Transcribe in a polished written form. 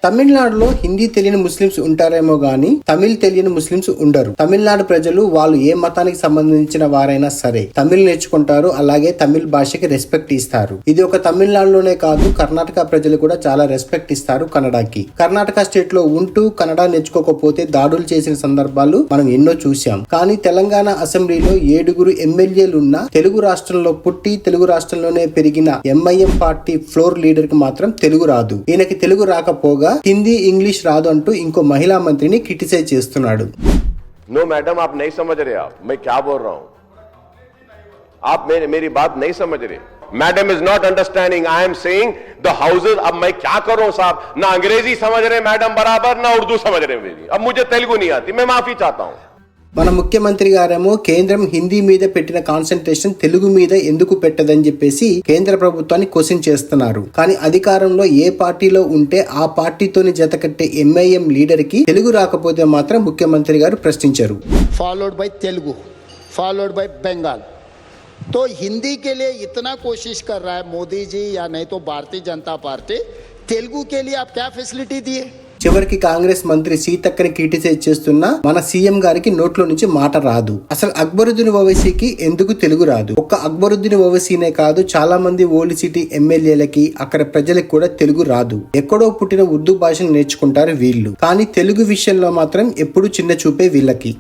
తమిళనాడులో హిందీ తెలియని ముస్లిమ్స్ ఉంటారేమో గానీ తమిళ్ తెలియని ముస్లిమ్స్ ఉండరు. తమిళనాడు ప్రజలు వాళ్ళు ఏ మతానికి సంబంధించిన వారైనా సరే తమిళ్ నేర్చుకుంటారు, అలాగే తమిళ్ భాషకి రెస్పెక్ట్ ఇస్తారు. ఇది ఒక తమిళనాడులోనే కాదు, కర్ణాటక ప్రజలు కూడా చాలా రెస్పెక్ట్ ఇస్తారు కన్నడకి. కర్ణాటక స్టేట్ లో ఉంటూ కన్నడ నేర్చుకోకపోతే దాడులు చేసిన సందర్భాలు మనం ఎన్నో చూసాం. కానీ తెలంగాణ అసెంబ్లీలో 7 ఎమ్మెల్యేలున్న తెలుగు రాష్ట్రంలో పుట్టి తెలుగు రాష్ట్రంలోనే పెరిగిన ఎంఐఎం పార్టీ ఫ్లోర్ లీడర్ కి మాత్రం తెలుగు రాదు. ఈయనకి తెలుగు రాకపోగా హిందీ ఇంగ్లీష్ రాదు అంటూ ఇంకో మహిళా మంత్రిని క్రిటిసైజ్ చేస్తున్నాడు. नो मैडम, आप नहीं समझ रहे. आप मैं क्या बोल रहा हूं, आप मेरी बात नहीं समझ रहे. Madam is not understanding. I am saying the houses. अब मैं क्या करूं साहब, ना अंग्रेजी समझ रहे मैडम बराबर, ना उर्दू समझ रहे मेरी. अब मुझे तेलुगु नहीं आती, मैं माफी चाहता हूं. మన ముఖ్యమంత్రి గారేమో కేంద్రం హిందీ మీద పెట్టిన కాన్సన్ట్రేషన్ తెలుగు మీద ఎందుకు పెట్టదని చెప్పేసి కేంద్ర ప్రభుత్వాన్ని క్వశ్చన్ చేస్తున్నారు. కానీ అధికారంలో ఏ పార్టీలో ఉంటే ఆ పార్టీతోని జతకట్టే ఎంఐఎం లీడర్ కి తెలుగు రాకపోతే మాత్రం ముఖ్యమంత్రి గారు ప్రశ్నించారు. Followed by Telugu, followed by Bengal. तो हिंदी के लिए इतना कोशिश कर रहा है मोदी जी या नहीं तो भारतीय जनता पार्टी, तेलुगु के लिए आप क्या फैसिलिटी दिए? చివరికి కాంగ్రెస్ మంత్రి సీతక్కని క్రిటిసైజ్ చేస్తున్న మన సీఎం గారికి నోట్లో నుంచి మాట రాదు. అసలు అక్బరుద్దీన్ ఓవైసీకి ఎందుకు తెలుగు రాదు? ఒక్క అక్బరుద్దీన్ ఓవైసీనే కాదు, చాలా మంది ఓల్డ్ సిటీ ఎమ్మెల్యేలకి అక్కడ ప్రజలకు కూడా తెలుగు రాదు. ఎక్కడో పుట్టిన ఉర్దూ భాషను నేర్చుకుంటారు వీళ్ళు. కానీ తెలుగు విషయంలో మాత్రం ఎప్పుడు చిన్న చూపే వీళ్ళకి.